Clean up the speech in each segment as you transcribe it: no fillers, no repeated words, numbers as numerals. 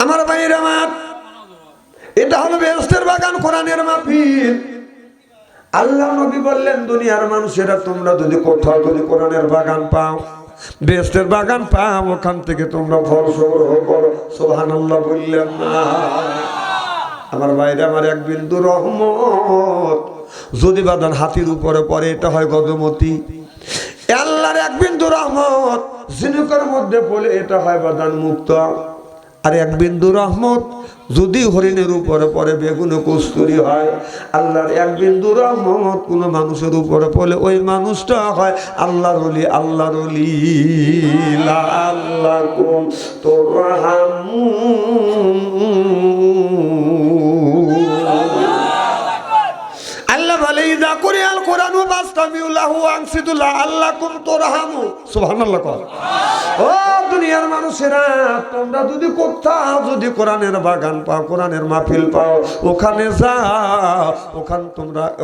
আমার ভাইয়ের আমার, এটা হলো বেহেশতের বাগান, কোরআনের মাহফিল। আল্লাহ নবী বললেন, দুনিয়ার মানুষেরা তোমরা যদি কোথাও যদি কোরআনের বাগান পাও, বেহেশতের বাগান পাও, ওখান থেকে তোমরা ফল সংগ্রহ করো। সুবহানাল্লাহ বললেন না? আমার ভাইরা আমার, এক বিন্দু রহমত যদি বাদান হাতির উপরে পড়ে, এটা হয় গজমতি। আল্লাহর এক বিন্দু রহমত ঝিনুকের মধ্যে পড়ে, এটা হয় বাদান মুক্ত। আর এক বিন্দু রহমত যদি হরিণের উপরে পড়ে, বেগুনে কস্তুরি হয়। আল্লাহর এক বিন্দু রহমত কোন মানুষের উপরে পড়লে, ওই মানুষটা হয় আল্লাহর ওলি। আল্লাহর ওলি। লাআল্লাকুম তুরহামুন। আল্লাহ বলে, ইযা কুরিআল কুরআনু ফাসতামিউ লাহু ওয়ানসিতু লাআল্লাকুম তুরহামুন। সুবহানাল্লাহ। ও দুনিয়ার মানুষেরা, তোমরা যদি কোথাও যদি কোরআনের বাগান পাও, কোরআনের মাহফিল পাও, ওখানে যাও,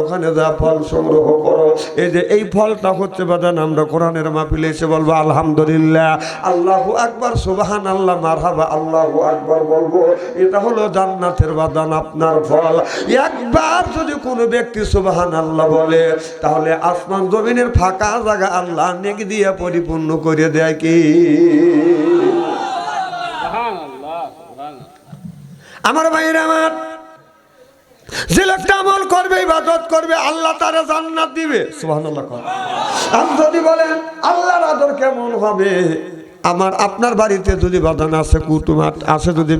ওখানে যা ফল সংগ্রহ করো। এই যে এই ফলটা হচ্ছে বাদান, আমরা কোরআনের মাহফিলে এসে বলবো আলহামদুলিল্লাহ, আল্লাহু আকবার, সুবহানাল্লাহ, মারহাবা, আল্লাহু আকবার বলবো। এটা হলো জান্নাতের বাদান, আপনার ফল। একবার যদি কোনো ব্যক্তি সুবহানাল্লাহ বলে, তাহলে আসমান জমিনের ফাঁকা জায়গা আল্লাহ নেকি দিয়ে পরিপূর্ণ করে দেয়। কি আমার ভাইরা আমার, যে লোকটা আমল করবে, ইবাদত করবে, আল্লাহ তারে জান্নাত দিবে। সুবহানাল্লাহ। আর যদি বলেন আল্লাহর আদর কেমন হবে, আমার আপনার বাড়িতে যদি বাদান আছে, কুটুম আছে, যদি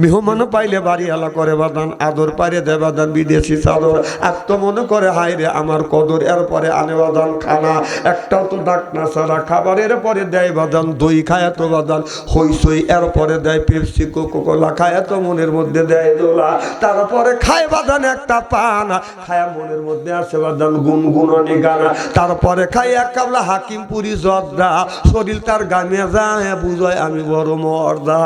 মেহমানও পাইলে বাড়ি আলা করে বাদান, আদর পাইলে দেয় বাদান বিদেশি চাদর। আর তো মনে করে হায় রে আমার কদর, এরপরে আনে বাদান খানা, একটাও তো ডাক না ছাড়া খাবার। এরপরে দেয় বাদান দই, খায় তো বাদান হইসই, এরপরে দেয় পেপসি, কোকোকোলা, খায় তো মনের মধ্যে দেয় দোলা। তারপরে খায় বাদান একটা পানা, খায় মনের মধ্যে আছে বাদান গুনগুননি গানা। তারপরে খায় এক কাবলা হাকিমপুরি জর্দা, শরীর তার গান বুঝায় আমি বড় মর্দা।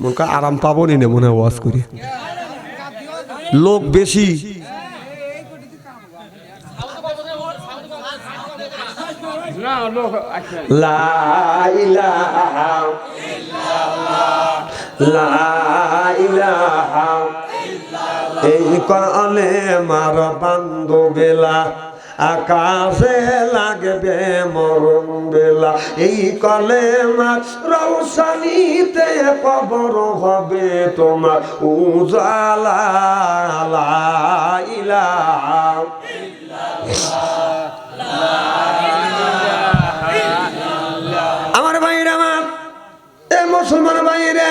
মনকা আরাম পাবো নি, মনে ওয়াজ করি, লোক বেশি। লা ইলাহা ইল্লাল্লাহ, লা ইলাহা ইল্লাল্লাহ। এই কালে মার বান্ধবেলা, আকাশে লাগবে মরণ বেলা। এই কলেমা রৌশনীতে কবর হবে তোমার উজালা। লা ইলাহা ইল্লাল্লাহ। আমার ভাইরা আমার, মুসলমান ভাইরা,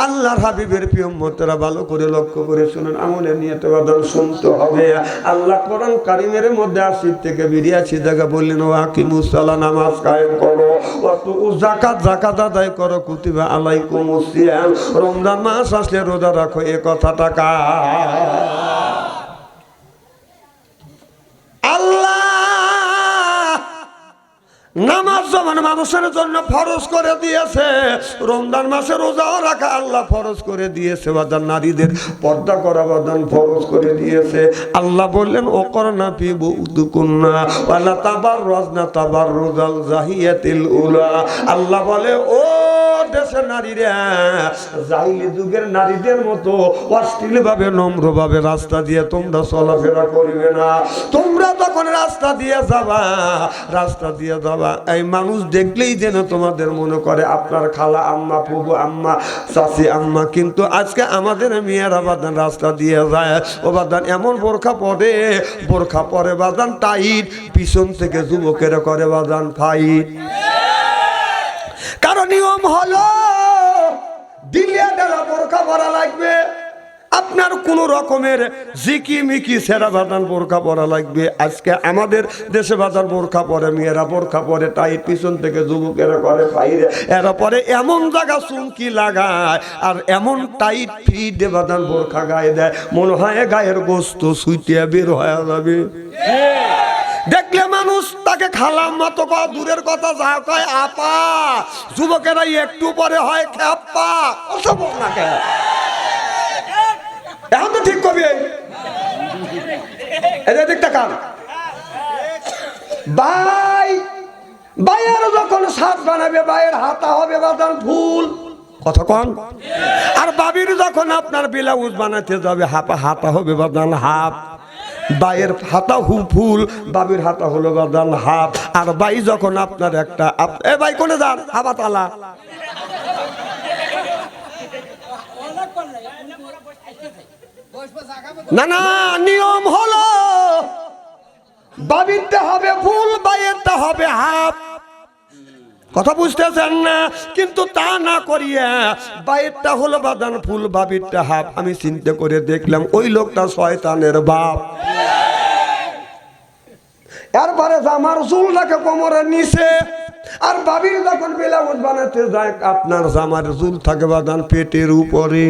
আল্লাহর হাবিবের প্রিয় উম্মতেরা, ভালো করে লক্ষ্য করে শুনুন, আমলের নিয়তে বাদান শুনতে হবে। আল্লাহ কোরআন কারীমের মধ্যে ৮০ থেকে ৮২ জায়গা বললেন, ও আকিমুস সালাহ, নামাজ কায়েম করো, ও যাকাত আদায় করো, কুতিবা আলাইকুমুস সিয়াম, রমজান মাস আসলে রোজা রাখো। এ কথাটা আল্লাহ নামাজ যখন মানুষের জন্য ফরজ করে দিয়েছে, রমজান মাসে রোজাও রাখা আল্লাহ ফরজ করে দিয়েছে। বাদান নারীদের পর্দা করা বাদান ফরজ করে দিয়েছে। আল্লাহ বললেন, ও করনা ফি বুতুকুন্না ওয়ালা তাবাররাজনা তাবাররুজাল জাহিয়াতিল উলা। আল্লাহ বলে, ও দেশের নারীরা, জাহিলি যুগের নারীদের মতো অশ্লীলভাবে নম্রভাবে রাস্তা দিয়ে তোমরা চলাফেরা করবে না। তোমরা তখন রাস্তা দিয়ে যাবা, এই মানুষ দেখলেই যেন তোমাদের মনে করে আপনার খালা আম্মা, ফুবু আম্মা, চাচি আম্মা। কিন্তু আজকে আমাদের মেয়েরা বাদান রাস্তা দিয়ে যায়, ও বাদান এমন বোরখা পরে বাদান টাইট, পিছন থেকে যুবকেরা করে বাদান ফাইট। কারণ নিয়ম হলো দিলিয়া ডালা বোরখা পরা লাগবে, আপনার কোন রকমের জিকিমিকি সেরা বাদান বোরখা পরা লাগবে। আজকে আমাদের দেশে বাজার বোরখা পরে, মেয়েরা বোরখা পরে টাইট, পিছন থেকে যুবকেরা করে বাইরে, এরা পরে এমন জায়গা চুমকি লাগায় আর এমন টাইট ফিট বাদান বোরখা গায়ে দেয়, মনে হয় গায়ের গোস্ত সুইটিয়া বের হয়ে যাবে। দেখলে মানুষ তাকে খালাম্মা তো কয়, দূরের কথা যা কয় আপা। যুবকেরা একটু পরে হয় খেপ্পা। ওসব না কে এখন তো ঠিক করবি, এদের দিকটা কার ভাই। বাইয়ের যখন সাজ বানাবে বাইয়ের হাতা হবে বাদান ফুল, কথা কন। আর বাবির যখন আপনার ব্লাউজ বানাতে যাবে হাতা হবে বাদান হাফ। বাইয়ের হাতা ফুল, বাবির হাতা হলো বাদান হাফ। আর বাই যখন আপনার একটা এ ভাই কোনে যান হাবা তালা, না না নিয়ম হলো বাবিরটা হবে ফুল, বাইয়েরটা হবে হাফ। কথা বুঝতেছেন না? কিন্তু তা না করিয়া বাইরটা হলো বাদান ফুল, বাবিরটা হাফ। আমি চিন্তা করে দেখলাম ওই লোকটা শয়তানের বাপ। এরপরে জামার চুলটাকে কোমরের নিচে, আর বাবির যখন ব্লাউজ বানাতে যায় আপনার জামার চুল থাকে বাদান পেটের উপরে।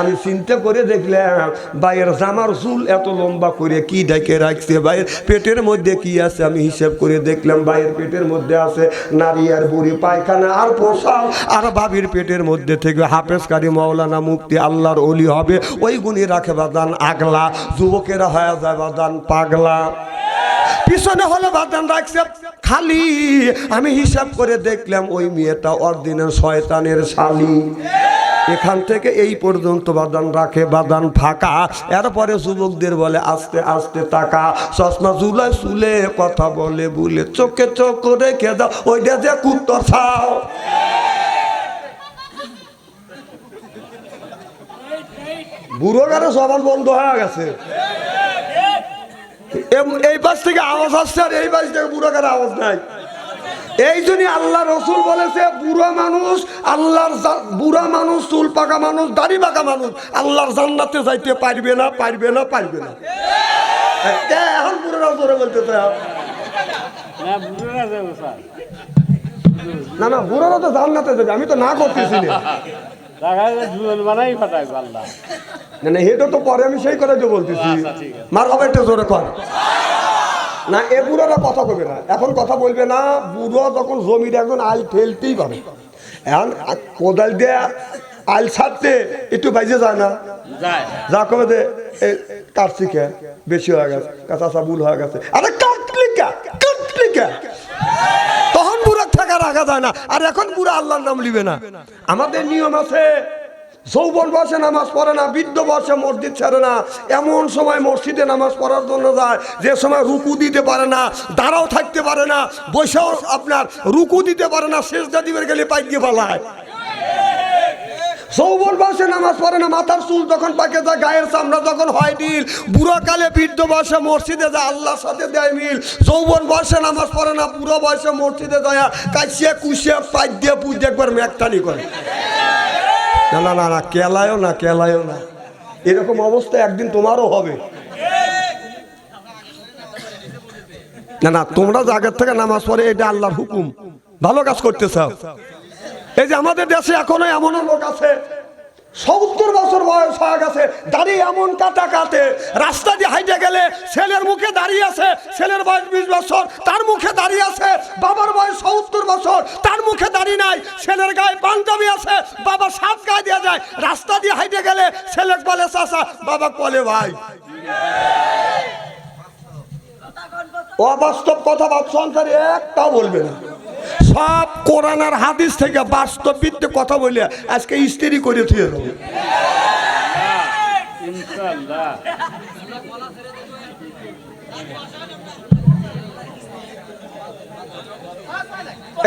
আমি চিন্তা করে দেখলাম ভাইয়ের জামার চুল এত লম্বা করে কি ডেকে রাখছে, ভাইয়ের পেটের মধ্যে কি আছে। আমি হিসাব করে দেখলাম ভাইয়ের পেটের মধ্যে আছে নারী আর বুড়ি পায়খানা আর পোশাক। আর ভাবির পেটের মধ্যে থেকে হাফেজ কারি মাওলানা মুফতি আল্লাহর ওলি হবে, ওই গুণী রাখে বাদান আগলা। যুবকেরা হয়ে যায় বাদান পাগলা। পিছনে হলে বাদান রাখছে খালি। আমি হিসাব করে দেখলাম ওই মেয়েটা অরিজিনাল শয়তানের শালি। এখান থেকে এই পর্যন্ত বাদান রাখে বাদান ফাঁকা। এরপরে যুবকদের বলে আস্তে আস্তে তাকা, চশমা ঝুলে চুলে কথা বলে বলে চোখে চোখ রেখে দাও, ওইটা যে কুত্তর ছাও। বুড়ো গাড়ি সবার বন্ধ হয়ে গেছে। এই পাশ থেকে আওয়াজ আসছে আর এই পাশ থেকে বুড়ো গাড়ি আওয়াজ নাই। এই জন্য আল্লাহ রসুল বলেছে বুড়া মানুষ আল্লাহর বুড়া মানুষ চুল পাকা মানুষ দাড়ি পাকা মানুষ আল্লাহর জান্নাতে যাইতে পারবে না, পারবে না, পারবে না। এখন বুড়োরা জোরে বলতে না না বুড়োরা তো জান্নাতে যাবে, আমি তো না করতেছি না। না এটা তো পরে আমি সেই কথা তো বলতেছি। মার হবে একটু জোরে কর না, এ বুড়োরা কথা কবে না, এখন কথা বলবে না। বুড়ো যখন জমির একজন আল ফেলতেই পারে, এখন কোদাল দিয়ে আল ছাড়তে একটু বাইজে যায় না, যা কবে দে কাটছি কে বেশি হয়ে গেছে, কাঁচা ভুল হয়ে গেছে, আরে কাটলিকা কাটলিকা, তখন বুড়া থাকা রাখা যায় না। আর এখন বুড়া আল্লাহর নাম লিবে না। আমাদের নিয়ম আছে, যৌবন বসে নামাজ পড়ে না, বৃদ্ধ বসে মসজিদ ছাড়ে না। এমন সময় মসজিদে নামাজ পড়ার জন্য যায় যে সময় রুকু দিতে পারে না, দাঁড়াও থাকতে পারে না, বসেও আপনার রুকু দিতে পারে না, সেজদা দিবে গেলে পাই দিয়ে পালায়। যৌবন বসে নামাজ পড়ে না, মাথার চুল যখন পাকে যায়, গায়ের চামড়া যখন হয় নীল, বুড়ো কালে বৃদ্ধ বয়সে মসজিদে যায় আল্লাহর সাথে দেয় মিল। যৌবন বয়সে নামাজ পড়ে না, বুড়ো বয়সে মসজিদে যায় কাশিয়া কুশিয়া পাই দিয়ে পুজো একবার মেঘটানি করে। না না না না, কেলায়ও না, কেলায়ও না। এরকম অবস্থা একদিন তোমারও হবে। না না, তোমরা আগের থেকে নামাজ পড়ে, এটা আল্লাহর হুকুম, ভালো কাজ করতে চাও। এই যে আমাদের দেশে এখনো এমন লোক আছে 70 বছর বয়স হয়ে গেছে, দাঁড়িয়ে এমন কাটা কাটে, রাস্তা দিয়ে হাইটে গেলে ছেলের মুখে দাঁড়িয়ে আছে, ছেলের বয়স 20 বছর তার মুখে দাঁড়িয়ে আছে, বাবার বয়স 70 বছর তার মুখে দাঁড়িয়ে নাই, ছেলের গায়ে পাঞ্জাবি আছে, বাবা সাত গায়ে দিয়ে যায়, রাস্তা দিয়ে হাইটে গেলে ছেলে বলে চাচা, বাবা বলে ভাই। অবাস্তব কথা সংসারে একটাও বলবে না, সব কোরআন আর হাদিস থেকে বাস্তব ভিত্তিক কথা বলে আজকে স্ত্রী করে থুয়ে দেবো।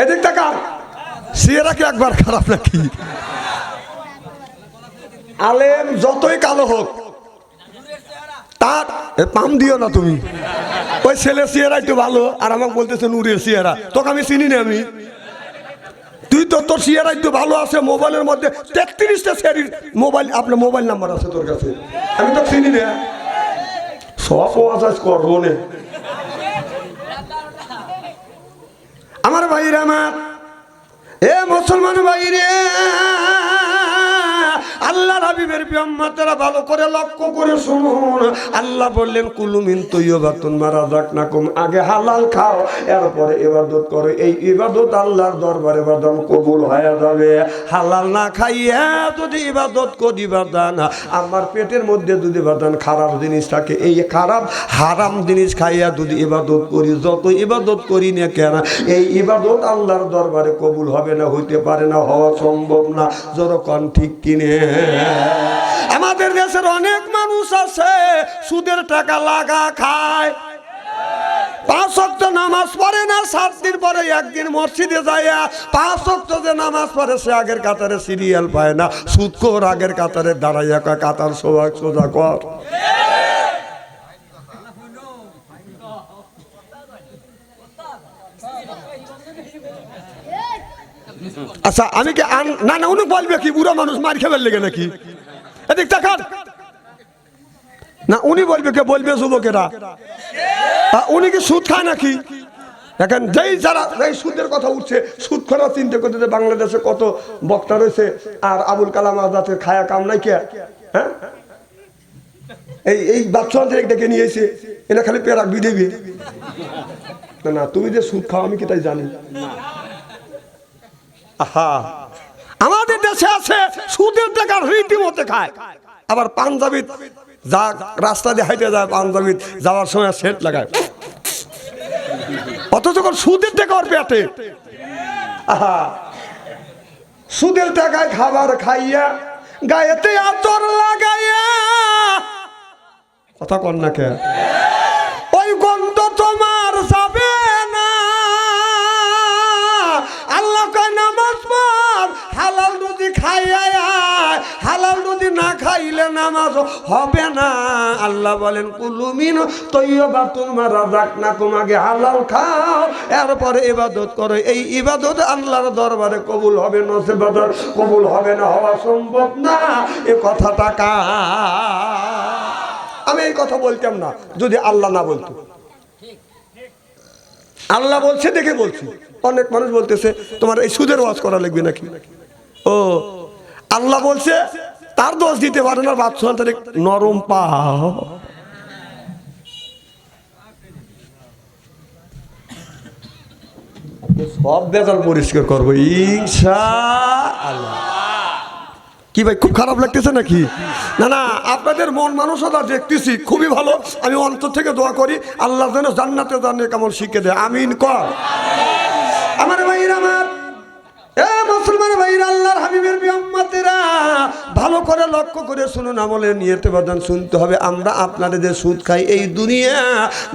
এদিক টাকা সিয়েরা কি একবার খারাপ নাকি? আলেম যতই কালো হোক তার পাম দিও না তুমি। ওই ছেলে চেহারা একটু ভালো আর আমাকে বলতেছে নূরের চেহারা, তোকে আমি চিনি না। আমি তুই তো তোর চেহারা একটু ভালো আছে, মোবাইলের মধ্যে 33টা সেরির মোবাইল, আপনার মোবাইল নাম্বার আছে তোর কাছে, আমি তো চিনি না। সব ওয়াজ করবো না আমার ভাইরা, আমার এ মুসলমান ভাই রে, আল্লাহর হাবিবের উম্মতেরা ভালো করে লক্ষ্য করে শুনুন। আল্লাহ বললেন কুলু মিন তাইয়্যিবাতুন মা রাযাকনাকুম, আগে হালাল খাও এরপরে ইবাদত করো। এই ইবাদত আল্লাহর দরবারে বাদান কবুল হয়ে যাবে। হালাল না খাইয়া যদি ইবাদত করি বাদান, আমার পেটের মধ্যে যদি বাদান খারাপ জিনিস থাকে, এই খারাপ হারাম জিনিস খাইয়া যদি ইবাদত করি, যত ইবাদত করি না কেন এই ইবাদত আল্লাহর দরবারে কবুল হবে না, হইতে পারে না, হওয়া সম্ভব না। যেরকম ঠিক কিনে আমাদের দেশের অনেক মানুষ আছে সুদের টাকা লাগা খায়, 5 ওয়াক্ত নামাজ পড়ে না, 7 দিন পরে একদিন মসজিদে যায় 5 ওয়াক্ত যে নামাজ পড়ে সে আগের কাতারে সিরিয়াল পায় না। সুদখোর আগের কাতারে দাঁড়াইয়া কাতার সোজা কর। আচ্ছা আমি কি না না উনি বলবে কি বুড়ো মানুষ মার খেবার লেগে নাকি? এদিক তাকান না, উনি বলবে কে বলবে যুবকেরা উনি কি সুদ খায় নাকি? দেখেন যেই যারা এই সুদের কথা উঠছে, সুদ খরা চিন্তা করতে যে বাংলাদেশে কত বক্তা রয়েছে, আর আবুল কালাম আজাদের খায়া কাম নাই কে? হ্যাঁ এই বাচ্চাদের ডেকে নিয়ে এসে এরা খালি পেরাক বিদেবি না, তুমি যে সুদ খাও আমি কি তাই জানি? আহা, আমাদের দেশে আছে সুদের টাকা রীতিমতো খায়, আবার পাঞ্জাবি যা রাস্তা দিয়ে হাইটে যায় পাঞ্জাবি যাওয়ার সময় সেট লাগায়, অথচ সুদের টাকা ওর পেটে। আহা, সুদের টাকায় খাবার খাইয়া গায়েতে আতর লাগাইয়া, কথা কন না কে? ওই গন্ধ তোমার যাবে না। আল্লাহ কয় নামাজ পড়, হালাল যদি খাইয়া, হালাল যদি না খাইলে নামাজ হবে না। আল্লাহ বলেন কুলু মিন তাইয়্যিবাতুন মা রাযাকনাকুম, আগে হালাল খাও এরপরে ইবাদত করো। এই ইবাদত আল্লাহর দরবারে কবুল হবে, নসিব কবুল হবে না, হওয়া সম্ভব না। এ কথাটা আমি এই কথা বলতাম না যদি আল্লাহ না বলতো। আল্লাহ বলছে দেখে বলছি। অনেক মানুষ বলতেছে তোমার এই সুদের ওয়াজ করা লাগবে নাকি? ও আল্লাহ বলছে তার দোষ দিতে পারে না, বাচ্চা নরম পাও। সব বেজাল পরিষ্কার করবো ইনশাআল্লাহ। কি ভাই খুব খারাপ লাগতেছে নাকি? না না, আপনাদের মন মানসিকতা দেখতেছি খুবই ভালো। আমি অন্তর থেকে দোয়া করি আল্লাহ যেন জান্নাতে জান্নাতে কেমন শিখে দেয়, আমিন কর। আমার ভাইরা, আমার মুসলমান ভাইরা, আল্লাহর হাবিবের উম্মতেরা ভালো করে লক্ষ্য করে শুনুন, আমলের নিয়তে বাদান শুনতে হবে। আমরা আপনাদের যে সুদ খাই এই দুনিয়া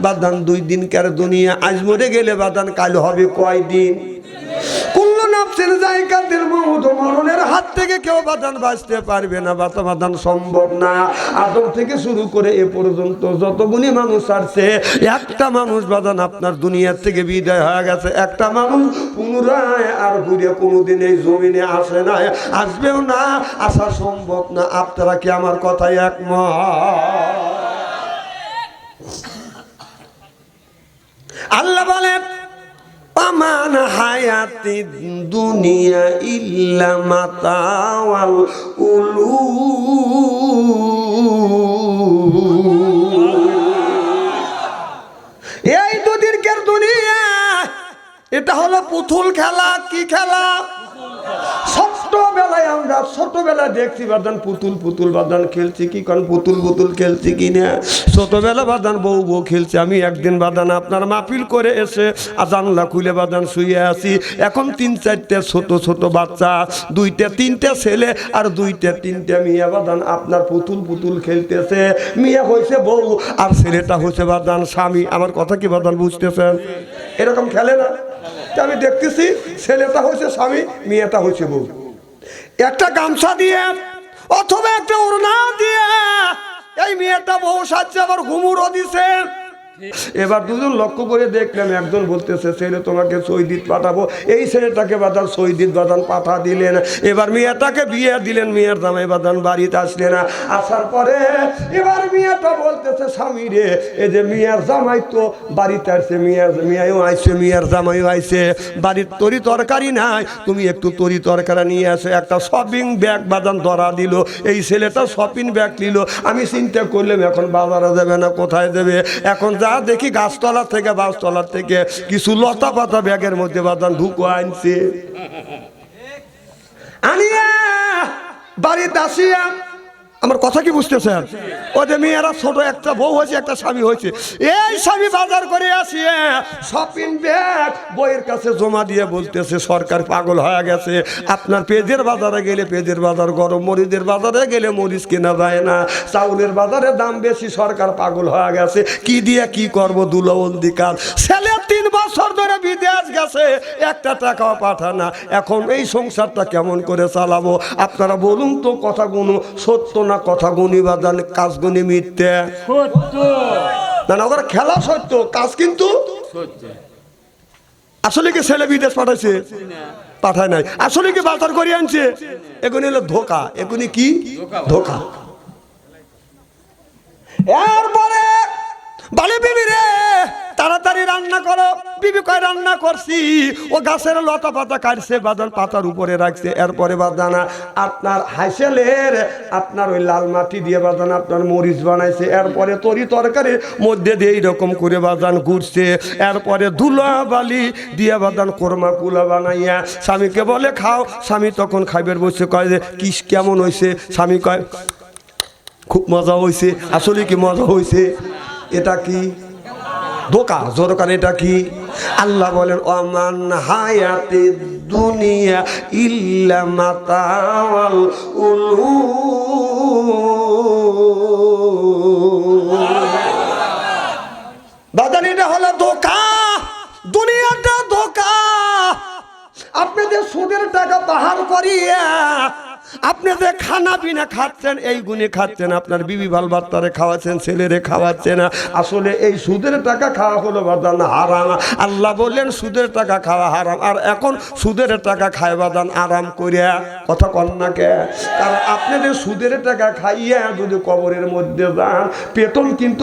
বাদান 2 দিনকার দুনিয়া, আজ মরে গেলে বাদান কাল হবে কয়দিন? কুল্লু নাফসিন যায়কাতুল মাউত, মরণের হাত থেকে কেউ বাদান বাঁচতে পারবে না, বাদান সম্ভব না। আদম থেকে শুরু করে এ পর্যন্ত যত গুণী মানুষ আসছে, একটা মানুষ বাদান আপনার দুনিয়ার থেকে বিদায় হয়ে গেছে। একটা মানুষ পুনরায় আর ঘুরে কোনোদিন এই জমিনে আসে না, আসবেও না, আসা সম্ভব না। আপনারা কি আমার কথায় একমত? আল্লাহ বলেন আমান হায়াতি দুনিয়া ইল্লা মাতাওয়াল গুরুর। এই দুদিনকার দুনিয়া এটা হলো পুতুল খেলা। কি খেলা? ছোটবেলায় আমরা ছোটবেলায় দেখছি বাদান পুতুল পুতুল বাদান খেলছি। কি কারণ পুতুল পুতুল খেলছি কিনা ছোটবেলা বাদান বউ বউ খেলছি। আমি একদিন বাদান আপনার মাহফিল করে এসে জানলা খুলে বাদান শুয়ে আছি। এখন 3-4টে ছোট ছোট বাচ্চা, 2-3টে ছেলে আর 2-3টে মেয়ে বাদান আপনার পুতুল পুতুল খেলতেছে। মেয়ে হয়েছে বউ আর ছেলেটা হয়েছে বাদান স্বামী। আমার কথা কি বাদান বুঝতেছেন? এরকম খেলে না? আমি দেখতেছি ছেলেটা হয়েছে স্বামী, মেয়েটা হয়েছে বউ। একটা গামছা দিয়ে অথবা একটা ওড়না দিয়ে এই মেয়েটা বউ সাজছে, আবার ঘুমুরও দিছে। এবার দুজন লক্ষ্য করে দেখলাম, একজন বলতেছে ছেলে তোমাকে সৈদিত পাঠাবো, এই ছেলেটাকে বাদান সৈদিত বাদান পাঠা দিলেন। এবার মেয়েটাকে বিয়ে দিলেন, মেয়ের জামাই বাদান বাড়িতে আসলে না। আসার পরে এবার মেয়েটা বলতেছে স্বামী রে, এই যে মেয়ের জামাই তো বাড়িতে আসছে, মেয়েও আইছে, মেয়ের জামাইও আইছে, বাড়ির তরি তরকারি নাই, তুমি একটু তরি তরকারি নিয়ে আসো। একটা শপিং ব্যাগ বাদান ধরা দিল, এই ছেলেটা শপিং ব্যাগ নিল। আমি চিন্তা করলাম এখন বাজারে যাবে না, কোথায় দেবে? এখন যা দেখি গাছতলা থেকে বাসতলার থেকে কিছু লতা পাতা ব্যাগের মধ্যে বাদান ঢুকো আনছে। আনিয়া বাড়িতে আসিয়া, আমার কথা কি বুঝতেছেন? ওদের মেয়েরা ছোট একটা বউ হয়েছে, একটা স্বামী হয়েছে। এই স্বামী বাজার করে আসিয়ে শপিং ব্যাগ বইয়ের কাছে জমা দিয়ে বলতেছে সরকার পাগল হয়ে গেছে, আপনার পেঁয়াজের বাজারে গেলে পেঁয়াজের বাজার, গরম মরিচের বাজারে গেলে মরিচ কেনা যায় না, চাউলের বাজারে দাম বেশি, সরকার পাগল হয়ে গেছে, কি দিয়ে কি করবো দুলবন্দি কাজ। ছেলে 3 বছর ধরে বিদেশ গেছে, একটা টাকাও পাঠানা, এখন এই সংসারটা কেমন করে চালাবো? আপনারা বলুন তো, কথা গুনো সত্য না কথা গুনি বাদান কাজ গুনি মিথ্যে? না না, ওরা খেলা সত্য, কাজ কিন্তু আসলে কি ছেলে বিদেশ পাঠাইছে? পাঠায় নাই। আসলে কি বাজার করে আনছে? এগুলি হলো ধোকা। এগুলি কি ধোকা? এরপরে বলে বিবি রে তাড়াতাড়ি রান্না করো। বিবি কয় রান্না করছি। ও গাছের লতা পাতা কাটছে, বাদান পাতার উপরে রাখছে। এরপরে বাদানা আপনার হাইসেলের আপনার ওই লাল মাটি দিয়ে বাদান আপনার মরিচ বানাইছে। এরপরে তরি তরকারির মধ্যে দিয়ে এইরকম করে বাদান ঘুরছে। এরপরে ধুলা বালি দিয়ে বাদান কোরমা কুলা বানাইয়া স্বামীকে বলে খাও। স্বামী তখন খাইবার বসে, কয় যে কিস কেমন হয়েছে? স্বামী কয় খুব মজা হয়েছে। আসলে কি মজা হয়েছে? এটা কি ধোকা? জোরকার এটা কি? আল্লাহ বলেন ওমান হায়াতে দুনিয়া ইল্লা মাতাওয়াল বাদান, এটা হলো ধোকা। দুনিয়াটা ধোকা। আপনি যে সুদের টাকা বাহার করিয়া আপনি যে খানা পিনা খাচ্ছেন, এই গুণে খাচ্ছেন, আপনার বিবি বাল বাচ্চারে খাওয়াচ্ছেন, ছেলেরে খাওয়াচ্ছেন, আসলে এই সুদের টাকা খাওয়া হলো বাদান হারাম। আল্লাহ বললেন সুদের টাকা খাওয়া হারাম, আর এখন সুদের টাকা খায় বাদান আরাম করিয়া। কথা কন না কে? কারণ আপনি যে সুদের টাকা খাইয়া যদি কবরের মধ্যে যান, বেতন কিন্তু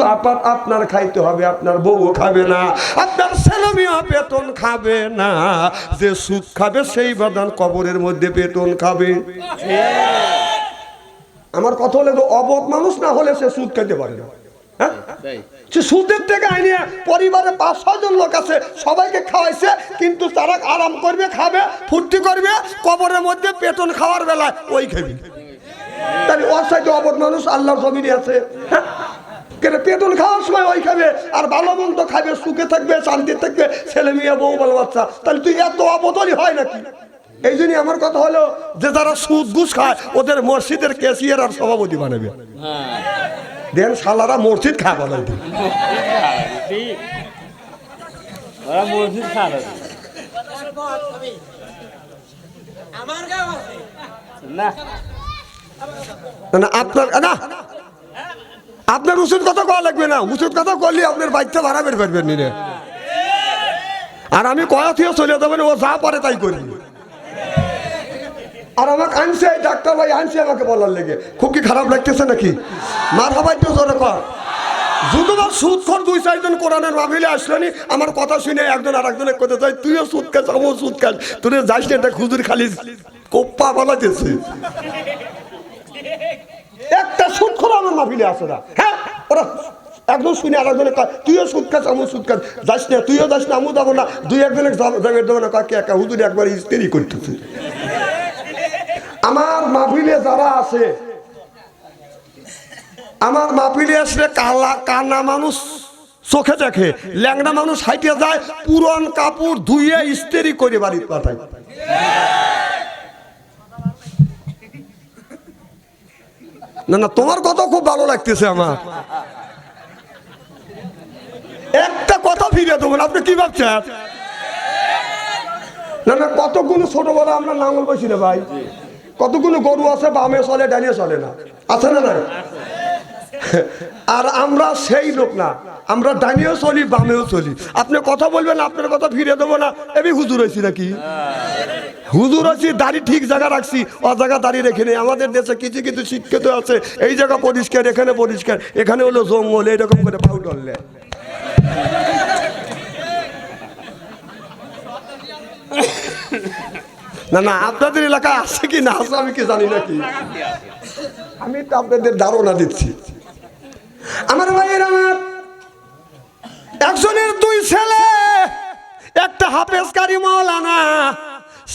আপনার খাইতে হবে, আপনার বউ খাবে না, আপনার ছেলে মেয়ে বেতন খাবে না। যে সুদ খাবে সেই বাদান কবরের মধ্যে বেতন খাবে। আমার কথা হলে তো অবধ মানুষ না হলে সে সুদ খেতে পারে না। হ্যাঁ, সে সুদের থেকে আইনে পরিবারে 5-6 জন লোক আছে, সবাইকে খাওয়াইছে, কিন্তু তারা আরাম করবে, খাবে, ফুর্তি করবে, কবরের মধ্যে পেটন খাওয়ার বেলায় ওই খাবি। তাহলে ওর সাইডে অবধ মানুষ আল্লাহর জমিনে আছে। হ্যাঁ, পেটন খাওয়ার সময় ওই খাবে, আর ভালো মন্দ খাবে, সুখে থাকবে, শান্তি থাকবে, ছেলে মেয়ে বউ বাল বাচ্চা। তাহলে তুই এত অবতলই হয় নাকি? এই জন্য আমার কথা হলো যে যারা সুদ ঘুষ খায় ওদের মসজিদের ক্যাশিয়ার আর সভাপতি বানাবে। দেন শালারা মসজিদ খায় বলাই দিন। আপনার না, আপনার উচিত কথা কওয়া লাগবে না। উচিত কথা করলে আপনার বাচ্চা ভাড়া বের করবেন নি। আর আমি কয়া থেকে চলে যাবেন, ও যা পারে তাই করবি। আর আমাকে আনছে ডাক্তার ভাই, আনছে আমাকে বলার লেগে। খুব কি খারাপ লাগতেছে নাকি? মার হাবাই তো জোরে কর। যতবার সুদ খর 2-4 জন কোরআনের মাহফিলে আসলেনি, আমার কথা শুনে একজন আর একজনের কথা চাই, তুইও সুদ খাস, আমিও সুদ খাস, তোর যাইস না, এটা খুজুর খালি কোপ্পা বলাইতেছে। একটা সুদ খর আমার মাহফিলে আসে না। হ্যাঁ, ওরা একজন শুনে আর একজনের তুইও সুদ খাস, আমিও সুদ খাস, যাস না, তুইও যাস না, আমিও যাবো না, 2-1 জনের দেবো না, কাকে একা হুজুর একবার ইস্তেরি করতেছে। আমার মাহফিলে যারা আছে, আমার মাহফিলে আসলে কানা মানুষ চোখে দেখে, ল্যাংড়া মানুষ হাইটে যায়, পুরন কাপড় ধুইয়ে ইস্তেরি করে বাড়ি পাঠায়। না না, তোমার কথা খুব ভালো লাগতেছে আমার। একটা কথা ফিরে দেবো না, আপনি কি ভাবছেন? না না, কতগুলো ছোট বড় আমরা নাঙ্গল বসি না ভাই, কতগুলো গরু আছে, বামে চলে ডানে চলে না, আছে না? না, আর আমরা সেই লোক না, আমরা ডাইনেও চলি বামেও চলি। আপনি কথা বলবেন, আপনার কথা ফিরে দেবো না। আমি হুজুর হয়েছি নাকি? হুজুর আছি, দাড়ি ঠিক জায়গা রাখছি, ও জায়গা দাঁড়িয়ে রেখে নেই। আমাদের দেশে কিছু কিছু শিক্ষিত আছে, এই জায়গা পরিষ্কার, এখানে পরিষ্কার, এখানে হলো জঙ্গল, এরকম করে পাউ ডললে। না না, আপনাদের এলাকায় আছে কি না আছে আমি কি জানি নাকি, আমি তো আপনাদের ধারণা দিচ্ছি। আমার ভাইয়ের, আমার একজনের দুই ছেলে, একটা হাফেজ কারি মাওলানা,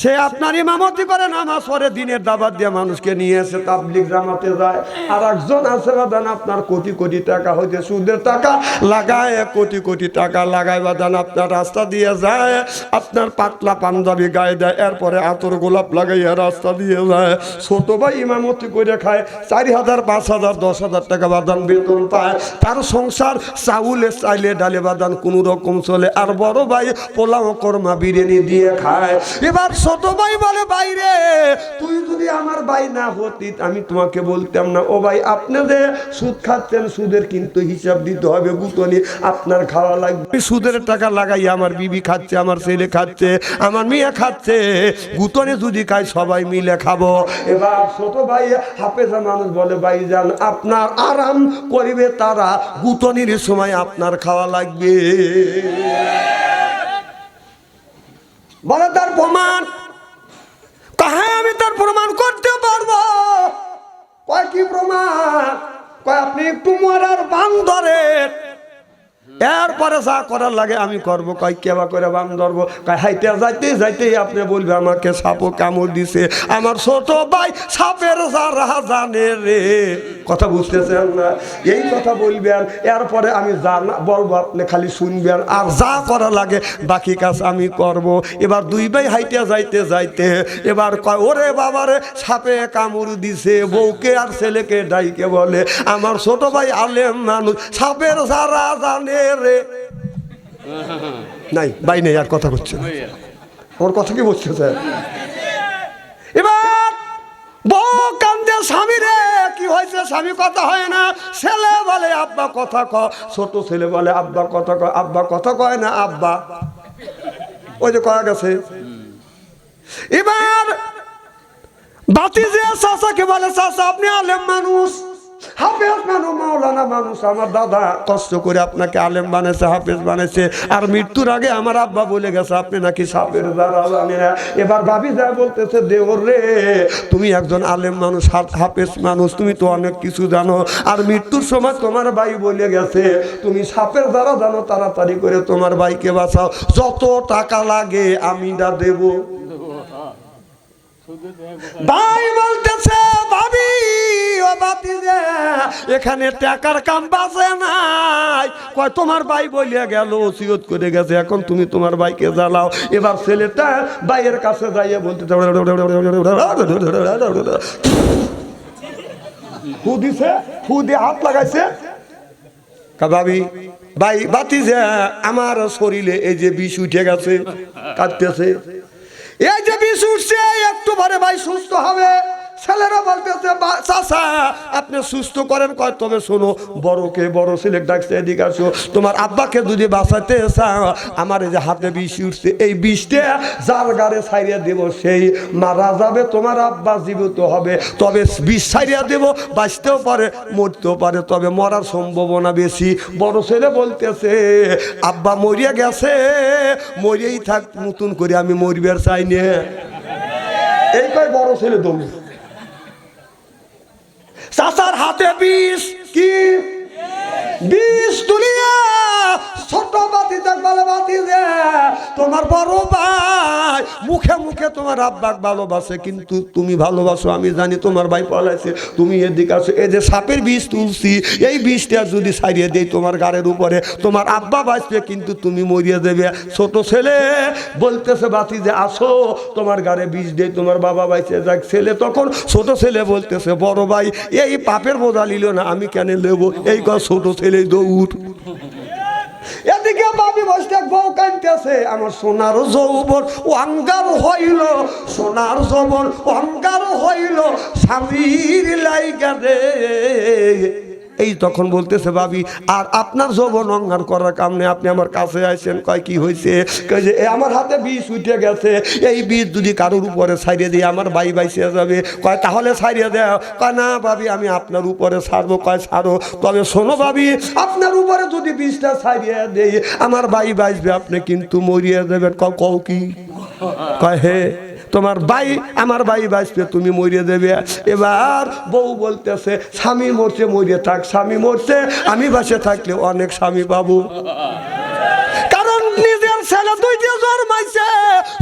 সে আপনার ইমামতি করে, নামাজ পড়ে, দিনের দাওয়াত দিয়ে মানুষকে নিয়ে এসে তাবলীগ জামাতে যায়। আর একজন আছে বাদান আপনার কোটি কোটি টাকা হইতে সুদের টাকা লাগায়, কোটি কোটি টাকা লাগায় বাদান আপনার রাস্তা দিয়ে যায়, আপনার পাতলা পাঞ্জাবি গায়ে দেয়, এরপরে আতর গোলাপ লাগাইয়া রাস্তা দিয়ে যায়। ছোট ভাই ইমামতি করে খায়, 4,000 5,000 10,000 টাকা বাদান বেতন পায়, তার সংসার চাউলে চাইলে ডালে বাদান কোনো রকম চলে। আর বড় ভাই পোলাও কর্মা বিরিয়ানি দিয়ে খায়। এবার ছোট ভাই বলে, বাইরে তুই যদি আমার ভাই না হতি আমি তোমাকে বলতাম না। ও ভাই, আপনি যে সুদ খাচ্ছেন, সুদের কিন্তু হিসাব দিতে হবে, গুতনি আপনার খাওয়া লাগবে। সুদের টাকা লাগাই আমার বিবি খাচ্ছে, আমার ছেলে খাচ্ছে, আমার মেয়ে খাচ্ছে, গুতনি যদি খাই সবাই মিলে খাবো। এবার ছোট ভাই হাফেজা মানুষ বলে, ভাই যান আপনার আরাম করিবে তারা, গুতনির সময় আপনার খাওয়া লাগবে। বলে তার প্রমাণ, হ্যাঁ আমি তার প্রমাণ করতে পারবো। কয় কি প্রমাণ? কয় আপনি একটু মরার বান ধরেন, এরপরে যা করার লাগে আমি করবো। কয় কেবা করে বান ধরবো? কয় হাইতে যাইতে যাইতেই আপনি বলবে আমাকে সাপও কামড় দিছে। আমার ছোট ভাই সাপের যারা জানে রে, কথা বুঝতেছেন না? এই কথা বলবেন, এরপরে আমি যা না বলবো আপনি খালি শুনবেন, আর যা করা লাগে বাকি কাজ আমি করব। এবার দুই ভাই হাইতে যাইতে যাইতে এবার কয়, ওরে বাবারে সাপে কামড় দিছে। বউকে আর ছেলেকে ডাইকে বলে, আমার ছোট ভাই আলেম মানুষ, সাপের যারা জানে রে। নাই ভাই নেই, আর কথা করছে না। ওর কথা কি বলছে স্যার? এবার বউ কান্দে, স্বামী রে কি হয়েছে? স্বামী কথা হয় না। ছেলে বলে আব্বা কথা ক, ছোট ছেলে বলে আব্বা কথা কয়। আব্বা কথা কয় না, আব্বা ওই যে কয়া গেছে। এবার বাতিজে চাচাকে বলে, চাচা আপনি আলেম মানুষ, হাফেজ মানুষ, মাওলানা মানুষ, আমার দাদা কষ্ট করে আপনাকে আলেম বানাইছে, হাফেজ বানাইছে, আর মৃত্যুর আগে আমার আব্বা বলে গেছে আপনি নাকি সাপের দ্বারা জানেন। এবার ভাবি যা বলতেছে, দেওর রে তুমি একজন আলেম মানুষ, হাফেজ মানুষ, তুমি তো অনেক কিছু জানো, আর মৃত্যুর সময় তোমার ভাই বলে গেছে তুমি সাপের দ্বারা জানো, তাড়াতাড়ি করে তোমার ভাইকে বাঁচাও, যত টাকা লাগে আমি দা দেব। ভাই বলতেছে, ভাবি ও বাতিজা এখানে টাকার কাম বাঁচে নাই। কয় তোমার ভাই বলিয়া গেল, ওসিয়ত করে গেছে, এখন তুমি তোমার ভাইকে জ্বালাও। এবার ছেলেটা ভাইয়ের কাছে যাইয়া বলতে ফু দিছে, ফু দিয়ে হাত লাগাইছে। ভাবি ভাই বাতিজা আমার শরীরে এই যে বিষ উঠে গেছে, কাঁদতেছে, এই যে বিষ উঠছে, একটু পরে ভাই সুস্থ হবে। ছেলেরা বলতেছে, চাচা আপনি সুস্থ করেন। কয় তবে শোনো, বড়কে বড় ছেলে ডাকছে, এদিকে আসো, তোমার আব্বাকে যদি বাঁচাতে চাও, আমার এই যে হাতে বিষ উঠছে, এই বিষটা যার গাড়ে ছাইড়িয়া দেব সেই মারা যাবে, তোমার আব্বা জীবিত হবে। তবে বিষ ছাইড়িয়া দেব, বাঁচতেও পারে মরতেও পারে, তবে মরার সম্ভাবনা বেশি। বড় ছেলে বলতেছে, আব্বা মরিয়া গেছে, মরিয়েই থাক, নতুন করে আমি মরবার চাই না। এই কয় বড় ছেলে দৌড়। চাচার হাতে বিষ, কি বিষ তুলিয়া ছোট বাতি বলে, বাতি যে তোমার বড় ভাই মুখে মুখে তোমার আব্বাক ভালোবাসে, কিন্তু তুমি ভালোবাসো আমি জানি, তোমার ভাই পলাইছে, তুমি এদিকে আসো, এই যে সাপের বিষ তুলছি, এই বিষটা যদি ছাড়িয়ে দেই তোমার গাড়ির উপরে, তোমার আব্বা বাঁচবে, কিন্তু তুমি মরিয়ে দেবে। ছোট ছেলে বলতেছে, বাতি যে আসো, তোমার গাড়ে বিষ দেই, তোমার বাবা বাঁচে যাক। ছেলে তখন, ছোট ছেলে বলতেছে, বড় ভাই এই পাপের বোঝা নিল না, আমি কেন নেব? এই কথা ছোট ছেলে দৌড়। এদিকে বাবি বসে বউ কাঁদতেছে, আমার সোনার যৌবন অঙ্গার হইল, সোনার যৌবন অঙ্গার হইল, স্বামীর লাইগা রে। এই তখন বলতেছে ভাবি আর আপনার যৌবন অঙ্গার করার কারণে আপনি আমার কাছে আসেন। কয় কি হয়েছে? কয় যে আমার হাতে বিষ উঠে গেছে, এই বিষ যদি কারোর উপরে ছাড়িয়ে দিয়ে আমার ভাই বাইসে যাবে। কয় তাহলে ছাড়িয়ে দেও। কয় না ভাবি আমি আপনার উপরে ছাড়বো। কয় ছাড়ো, তবে শোনো ভাবি আপনার উপরে যদি বিষটা ছাড়িয়ে দেই আমার ভাই বাঁচবে, আপনি কিন্তু মরিয়ে দেবেন। কও কি? কয় হে তোমার ভাই আমার ভাই বাঁচবে, তুমি মরিয়ে দেবে। এবার বউ বলতেছে স্বামী মরছে মরিয়ে থাক, স্বামী মরছে আমি বাঁচে থাকলে অনেক স্বামী পাবো। কারণ নিজের ছেলে দুইটা জন্মাইছে,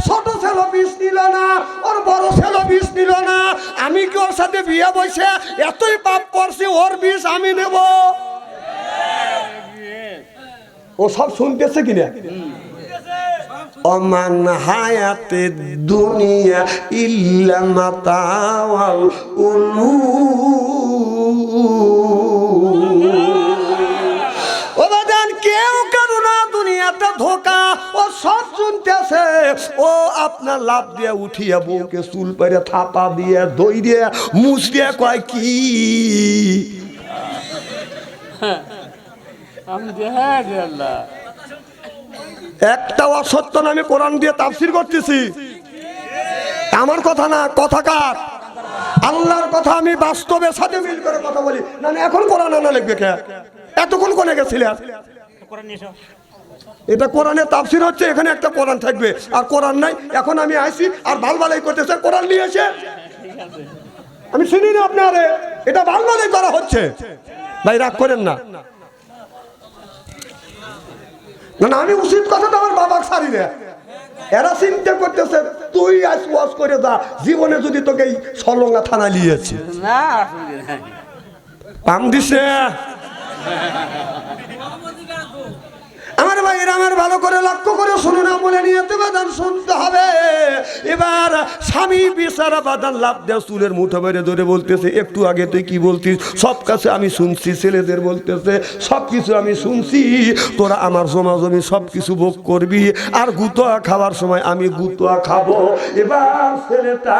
ছোট ছেলে বিষ নিল না, ওর বড় ছেলে বিষ নিল না। আমি কি ওর সাথে বিয়ে বসে এতই পাপ করছি, ওর বিষ আমি নেব? ও সব শুনতেছে কিনা? ওমান হায়াতে দুনিয়া ইল্লা মাতাওয়াল ও বাজান কেউ কারো না দুনিয়াতে ধোকা। ও সব শুনতেছে। ও আপনার লাভ দিয়ে উঠিয়া বউকে চুল পেরে থাপা দিয়ে দই দিয়ে মুছ দিয়ে কয় কি একটা অসত্য নামে কোরআন দিয়ে তাফসীর করতেছি। আমার কথা না, কথা কার? আল্লাহর কথা। আমি বাস্তবের সাথে মিল করে কথা বলি। না এখন কোরআন আনা লিখবে কে? এতক্ষণ কোনে গেছিলে? এটা কোরআনের তাফসীর হচ্ছে, এখানে একটা কোরআন থাকবে আর কোরআন নাই। এখন আমি আইছি আর ভালভালাই করতেছে, কোরআন নিয়ে এসে আমি শুনি না আপনারে, এটা ভালভালাই করা হচ্ছে। ভাই রাগ করেন না। না আমি উচিত কথাটা আমার বাবা ছাড়ি না। এরা চিন্তা করতেছে তুই আজ ওয়াজ করে যা, জীবনে যদি তোকে এই সলঙ্গা থানা লিয়েছে পাম দিছে। আমার ভাইয়ের আমার ভালো করে লক্ষ্য করে শুনে না বলে নিয়ে বাদান শুনতে হবে। এবার স্বামী বিচারা বাদান লাভ দেয় চুলের মুঠো বেড়ে ধরে বলতেছে একটু আগে তুই কি বলতিস সব কাছে আমি শুনছি। ছেলেদের বলতেছে সব কিছু আমি শুনছি, তোরা আমার জমা জমি সব কিছু ভোগ করবি আর গুতোয়া খাওয়ার সময় আমি গুতোয়া খাবো। এবার ছেলেটা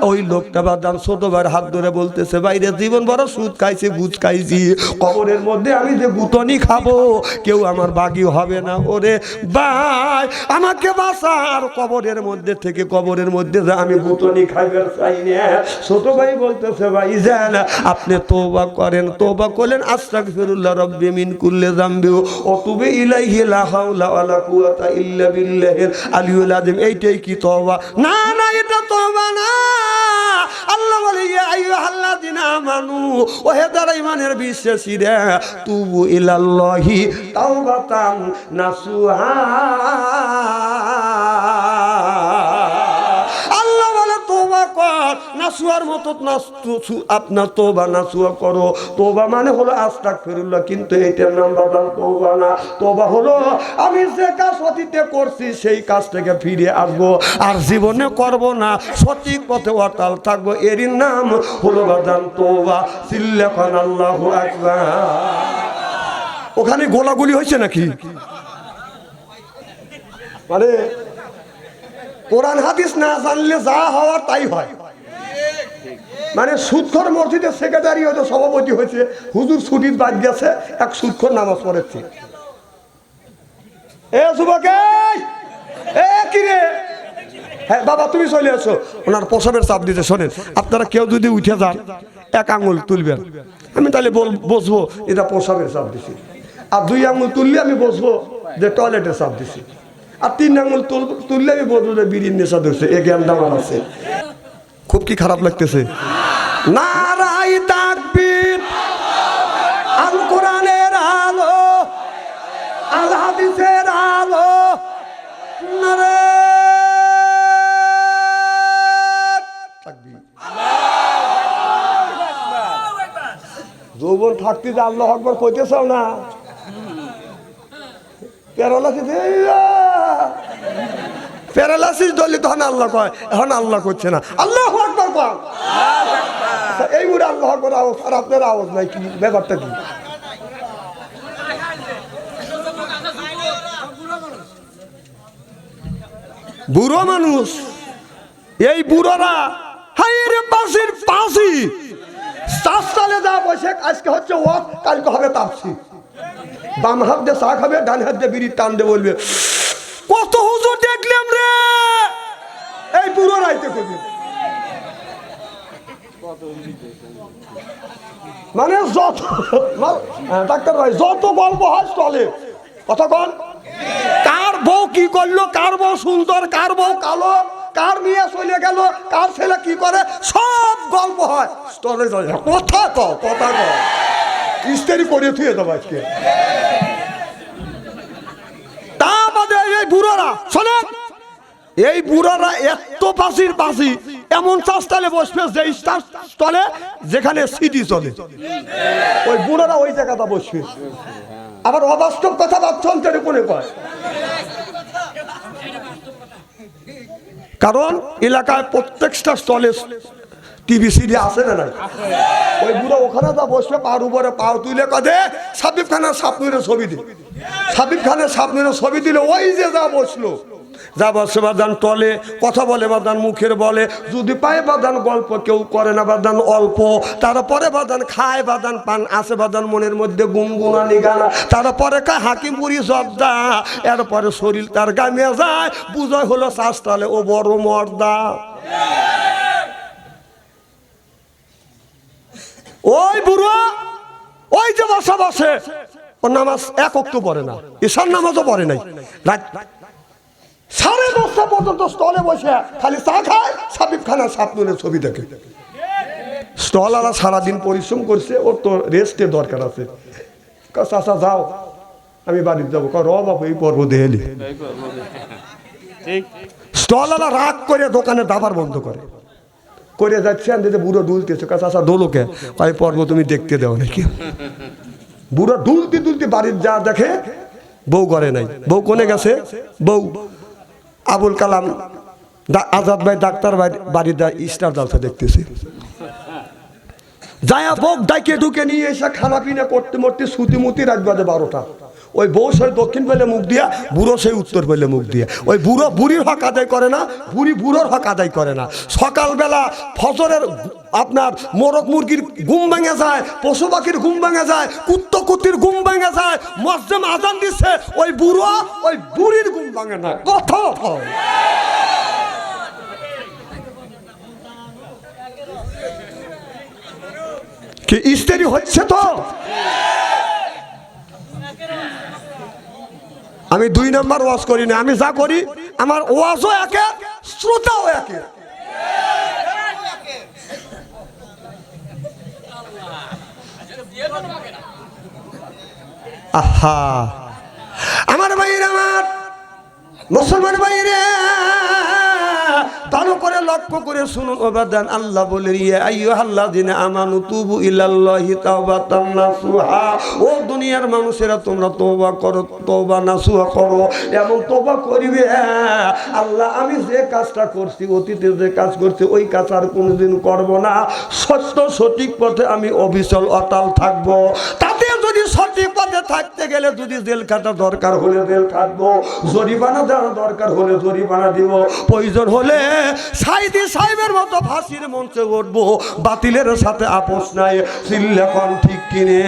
ওই লোকটা বাদান ছোট ভাইয়ের হাত ধরে বলতেছে বাইরে জীবন বড় সুদ খাইছে গুজ খাইছি, কবরের মধ্যে আমি যে গুতনি খাবো কেউ আমার বাগি হবে না। ওরে ভাই আমাকে বাঁচার কবরের মধ্যে থেকে, কবরের মধ্যে যা আমি গুতনি খাইবার চাই না। ছোট ভাই বলতেছে ভাই জান আপনি তওবা করেন, তওবা করলেন আস্তাগফিরুল্লাহ রাব্বি মিন কুল্লি যামবি ওয়া তুবু ইলাইহি লা হাওলা ওয়ালা কুওয়াতা ইল্লা বিল্লাহিল আলিয়্যিল আযীম। এইটাই কি তওবা? না না এটা তওবা না। আল্লাহ বলে ইয়া আইয়ুহাল্লাযিনা আমানু ও হে যারা ঈমানের বিশ্বাসীরা তুবু ইলাল্লাহি তাওবাতান নাসুহা। আল্লাহ বলে তওবা কর, নাসুয়ার মতো আপনার তওবা নাসুয়া করো। তওবা মানে হলো আস্তাগফিরুল্লাহ, কিন্তু এইটার নাম বাদাম তওবা না। তওবা হলো আমি যে কাজ অতীতে করছি সেই কাজ থেকে ফিরে আসবো আর জীবনে করব না, সঠিক পথে অটল থাকবো। এরই নাম হলো বাদাম তওবা। সিল্লাকান আল্লাহু আকবার। ওখানে গোলাগুলি হয়েছে নাকি? মানে কোরআন হাদিস না জানলে যা হওয়ার তাই হয়। মানে সুদখোর মসজিদের সেক্রেটারি হয়তো সভাপতি হয়েছে, হুজুর ছুটির বাদ গেছে, এক সুদখোর নামাজ পড়েছে। এ যুবক এ কি রে? হ্যাঁ বাবা তুমি চলে আসো। ওনার প্রসাবের চাপ দিতে। শোনেন আপনারা কেউ যদি উঠে যান এক আঙুল তুলবেন, আমি তাহলে বসবো এটা প্রসাবের চাপ দিছি, আর দুই আঙুল তুললে আমি বসবো যে টয়লেটের চাপ দিছি, আর তিন আঙুল তুললে আমি বসবো যে বিড়ির নেশা ধরছে। এ জ্ঞানটা আমার আছে। খুব কি খারাপ লাগতেছে? নারায়ে তাকবীর, আল কোরআনের আলো, আল হাদিসের আলো, নারায়ে তাকবীর। যৌবন থাকতে যে আল্লাহু আকবার কইতে চাও না, প্যারালাইসিস ধরলে তখন আল্লাহ কয়, এখন আল্লাহ করছে না, আল্লাহু আকবার কয়। এই মুড়ে আল্লাহ আকবার আওয়াজ আর আপনার আওয়াজ নাই, কি ব্যাপারটা কি? বুড়ো মানুষ, এই বুড়োরা হাই রে পাশির পাশি চাষতলে যা বসে আজকে হচ্ছে ওয়াজ, কালকে হবে তাফসীর। বাম হাত দিয়ে চা খাবে, ডান হাত দিয়ে বিড়ি টান দিয়ে বলবে কত হুজুর দেখলাম রে, এই পুরো রাইতে করবে। মানে যত ডাক্তার ভাই যত গল্প হয় চলে, কথা কন, কার বউ কি করলো, কার বউ সুন্দর, কার বউ কালো, কার মেয়ে চলে গেল, কার ছেলে কি করে, সব গল্প হয় স্টলে চলে। কথা কও, কথা কও, ইস্তেরি করে থুয়ে দেবো আজকে। তা বাদে এই বুড়োরা শোনে, এই বুড়োরা এত পাশির পাশি এমন চাষতলে বসবে যে স্টলে যেখানে সিডি চলে, ওই বুড়োরা ওই জায়গাটা বসবে। আবার অবাস্তব কথা বাচ্চা কোনে কয়, কারণ এলাকায় প্রত্যেকটা স্টলে টিভি সিডি আছে না নাই, ওই বুড়ো ওখানে যা বসবে পার উপরে পাও তুলে কাঁদে সাবিব খানের স্বপ্নের ছবি দিল, সাবিব খানের স্বপ্নের ছবি দিলে ওই যে যা বসলো, যা বসে বাদান টলে কথা বলে বাদান মুখের বলে, যদি পায় বাদান গল্প কেউ করে না বাদান অল্প, তারপরে বাদান খায় বাদান পান আছে বাদান মনের মধ্যে গুনগুনানি গানা, তারপরে খায় হাকিমপুরি জব্দা, এরপরে শরীর তার গামে যায়, বুঝয় হলো চাষতলে ও বড় মর্দা। ওই বুড়ো ওই যে বসা বসে ওর নামাজ এক ওয়াক্ত পড়ে না, ঈশার নামাজও পড়ে নাই, রাত 10:30 পর্যন্ত স্টলে বসে খালি চা খায়, সাবিব খানের স্বপ্নের ছবি দেখে। স্টলওয়ালা সারাদিন পরিশ্রম করছে, ওর তো রেস্টের দরকার আছে। চাচা যাও আমি বাড়িতে যাবো, র বাবু এই পর্ব দেহেলি। স্টলওয়ালা রাগ করে দোকানে দাবার বন্ধ করে যাচ্ছে, বুড়ো দুলতেছে, চাচা দোলোকে এই পর্ব তুমি দেখতে দাও নাকি। বুড়ো দুলতে দুলতে বাড়ির যা দেখে বউ করে নাই, বউ কোনে গেছে, বউ আবুল কালাম আজাদ ভাই ডাক্তার ভাই বাড়ির স্টার জালসা দেখতেছে, যায়া বউ ডাইকে ঢুকে নিয়ে এসে খানা পিনা করতে মরতে সুতি মুতি রাত বাজে 12টা। ওই বউ সেই দক্ষিণ পেলে মুখ দিয়া, বুড়ো সেই উত্তর পেলে মুখ দিয়া। ওই বুড়ো বুড়ির হক আদায় করে না, বুড়ি বুড়োর হক আদায় করে না। সকালবেলা ফজরের আপনার মোরগ মুরগির ঘুম ভেঙে যায়, পশু পাখির ঘুম ভেঙে যায়, কুত্তো কুত্তির ঘুম ভেঙে যায়, মসজিদে আজান দিচ্ছে, ওই বুড়ো ওই বুড়ির ঘুম ভাঙে না। কথা কি ইস্তেরি হচ্ছে তো। আমি 2 নম্বর ওয়াজ করি না, আমি যা করি আমার ওয়াজও একে, শ্রোতাও একে। আহা আমার ভাইরা, আমার মুসলমান ভাইরা, ভালো করে লক্ষ্য করে শুনুন ওবাদান। আল্লাহ বলে ইয়া আইয়ুহাল্লাযিনা আমানু তুবু ইলাল্লাহি তাওবাতান নাসুহা, ও দুনিয়ার মানুষেরা তোমরা তওবা করো, তওবা নাসুহা করো। এমন তওবা করিবে, আল্লাহ আমি যে কাজটা করছি অতীতে যে কাজ করছি ওই কাজ আর কোনোদিন করব না, সত্য সঠিক পথে আমি অবিচল অটল থাকব। তাতে যদি সঠিক পথে থাকতে গেলে যদি জেল খাটা দরকার হলে জেল খাটবো, জরিমানা দেওয়া দরকার হলে জরিমানা দিব, প্রয়োজন হলে সাইদি সাহেবের মতো ফাঁসির মঞ্চে উঠবো, বাতিলের সাথে আপোষ নাই। চিল্লাখন ঠিক কিনে।